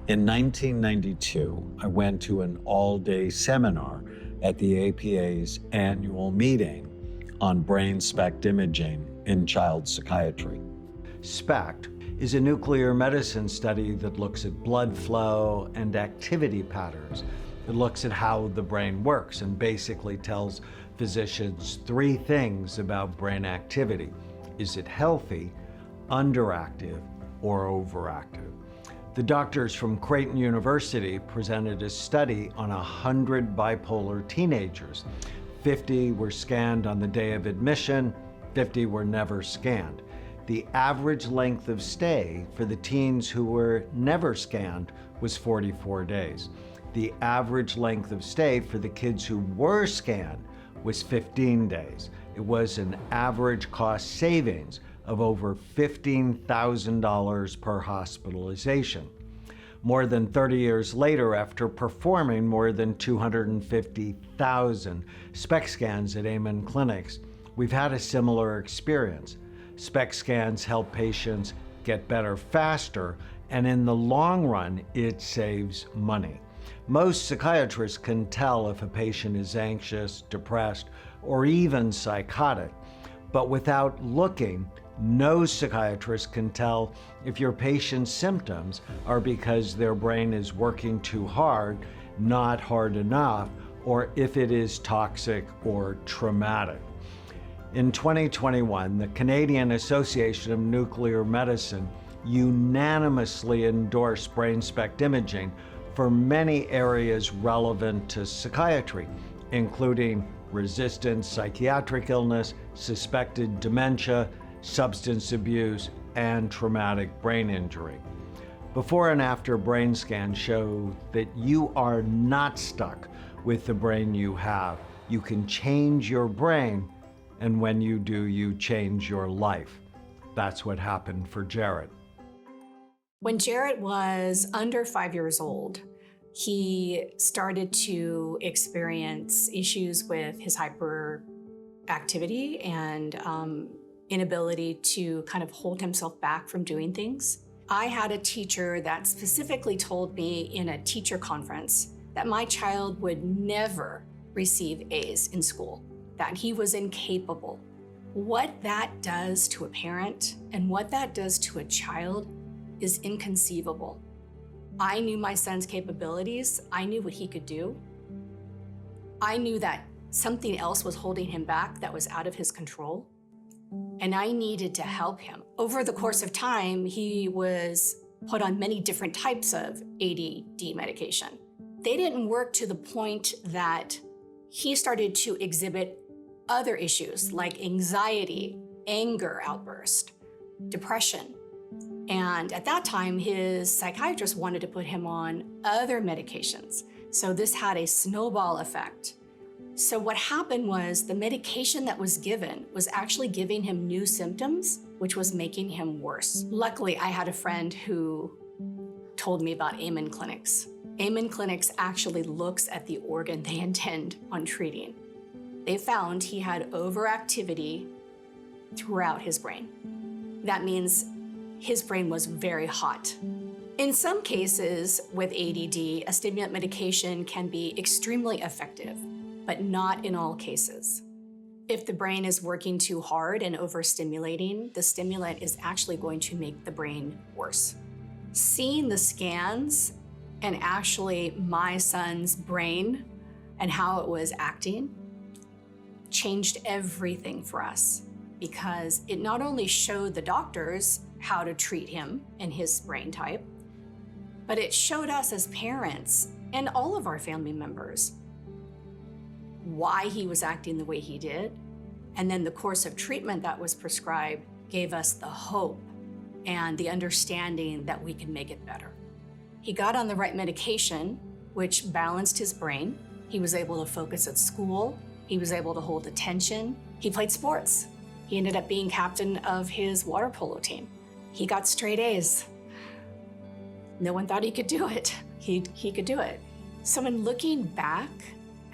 In 1992, I went to an all-day seminar at the APA's annual meeting on brain SPECT imaging in child psychiatry. SPECT is a nuclear medicine study that looks at blood flow and activity patterns. It looks at how the brain works and basically tells physicians three things about brain activity. Is it healthy, underactive, or overactive? The doctors from Creighton University presented a study on 100 bipolar teenagers. 50 were scanned on the day of admission, 50 were never scanned. The average length of stay for the teens who were never scanned was 44 days. The average length of stay for the kids who were scanned was 15 days. It was an average cost savings of over $15,000 per hospitalization. More than 30 years later, after performing more than 250,000 SPECT scans at Amen clinics, we've had a similar experience. SPECT scans help patients get better faster, and in the long run, it saves money. Most psychiatrists can tell if a patient is anxious, depressed, or even psychotic, but without looking, no psychiatrist can tell if your patient's symptoms are because their brain is working too hard, not hard enough, or if it is toxic or traumatic. In 2021, the Canadian Association of Nuclear Medicine unanimously endorsed brain SPECT imaging for many areas relevant to psychiatry, including resistant psychiatric illness, suspected dementia, substance abuse, and traumatic brain injury. Before and after brain scans show that you are not stuck with the brain you have. You can change your brain, and when you do, you change your life. That's what happened for Jared. When Jared was under 5 years old, he started to experience issues with his hyperactivity and inability to kind of hold himself back from doing things. I had a teacher that specifically told me in a teacher conference that my child would never receive A's in school, that he was incapable. What that does to a parent and what that does to a child is inconceivable. I knew my son's capabilities. I knew what he could do. I knew that something else was holding him back that was out of his control, and I needed to help him. Over the course of time, he was put on many different types of ADD medication. They didn't work to the point that he started to exhibit other issues like anxiety, anger outburst, depression. And at that time, his psychiatrist wanted to put him on other medications. So this had a snowball effect. So what happened was the medication that was given was actually giving him new symptoms, which was making him worse. Luckily, I had a friend who told me about Amen clinics. Amen clinics actually looks at the organ they intend on treating. They found he had overactivity throughout his brain. That means his brain was very hot. In some cases with ADD, a stimulant medication can be extremely effective, but not in all cases. If the brain is working too hard and overstimulating, the stimulant is actually going to make the brain worse. Seeing the scans and actually my son's brain and how it was acting changed everything for us, because it not only showed the doctors how to treat him and his brain type, but it showed us as parents and all of our family members why he was acting the way he did. And then the course of treatment that was prescribed gave us the hope and the understanding that we can make it better. He got on the right medication, which balanced his brain. He was able to focus at school. He was able to hold attention. He played sports. He ended up being captain of his water polo team. He got straight A's. No one thought he could do it. He could do it. So in looking back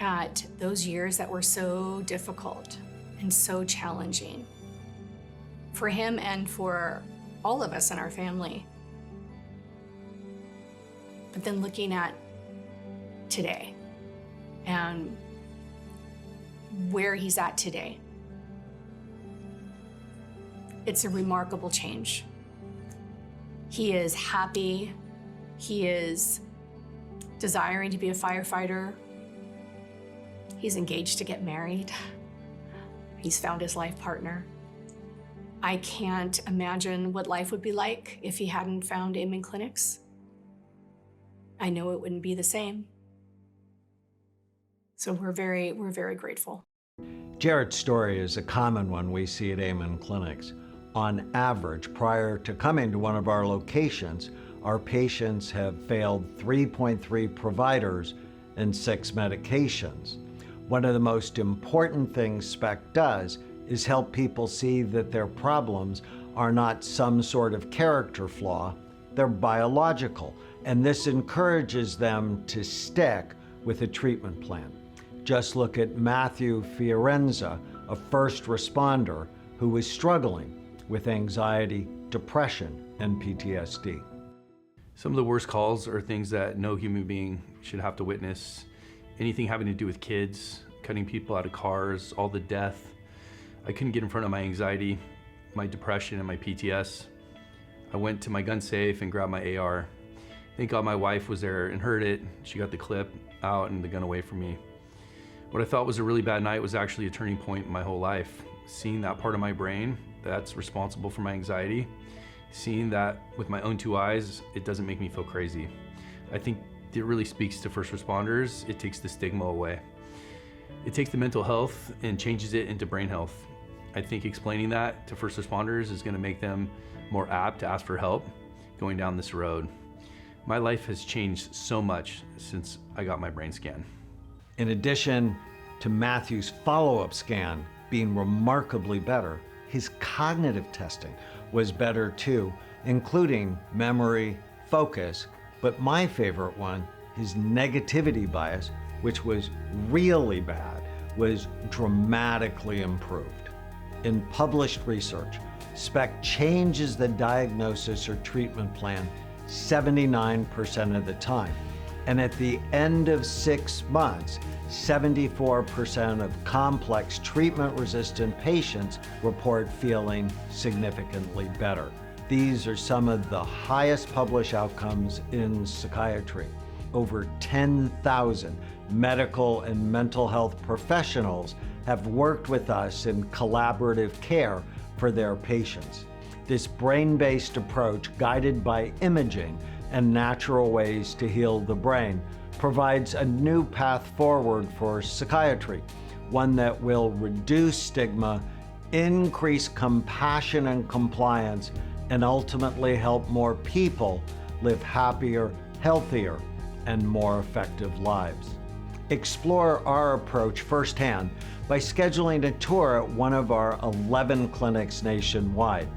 at those years that were so difficult and so challenging for him and for all of us in our family, But then looking at today and where he's at today, it's a remarkable change. He is happy. He is desiring to be a firefighter. He's engaged to get married. He's found his life partner. I can't imagine what life would be like if he hadn't found Amen Clinics. I know it wouldn't be the same. So we're very grateful. Jared's story is a common one we see at Amen Clinics. On average, prior to coming to one of our locations, our patients have failed 3.3 providers and 6 medications. One of the most important things SPEC does is help people see that their problems are not some sort of character flaw, they're biological, and this encourages them to stick with a treatment plan. Just look at Matthew Fiorenza, a first responder who was struggling with anxiety, depression, and PTSD. Some of the worst calls are things that no human being should have to witness. Anything having to do with kids, cutting people out of cars, all the death. I couldn't get in front of my anxiety, my depression, and my PTS. I went to my gun safe and grabbed my AR. Thank God my wife was there and heard it. She got the clip out and the gun away from me. What I thought was a really bad night was actually a turning point in my whole life. Seeing that part of my brain that's responsible for my anxiety, seeing that with my own 2 eyes, it doesn't make me feel crazy. I think it really speaks to first responders. It takes the stigma away. It takes the mental health and changes it into brain health. I think explaining that to first responders is going to make them more apt to ask for help going down this road. My life has changed so much since I got my brain scan. In addition to Matthew's follow-up scan being remarkably better, his cognitive testing was better too, including memory, focus, but my favorite one, his negativity bias, which was really bad, was dramatically improved. In published research, SPEC changes the diagnosis or treatment plan 79% of the time. And at the end of 6 months, 74% of complex treatment-resistant patients report feeling significantly better. These are some of the highest published outcomes in psychiatry. Over 10,000 medical and mental health professionals have worked with us in collaborative care for their patients. This brain-based approach, guided by imaging and natural ways to heal the brain, provides a new path forward for psychiatry, one that will reduce stigma, increase compassion and compliance, and ultimately help more people live happier, healthier, and more effective lives. Explore our approach firsthand by scheduling a tour at one of our 11 clinics nationwide.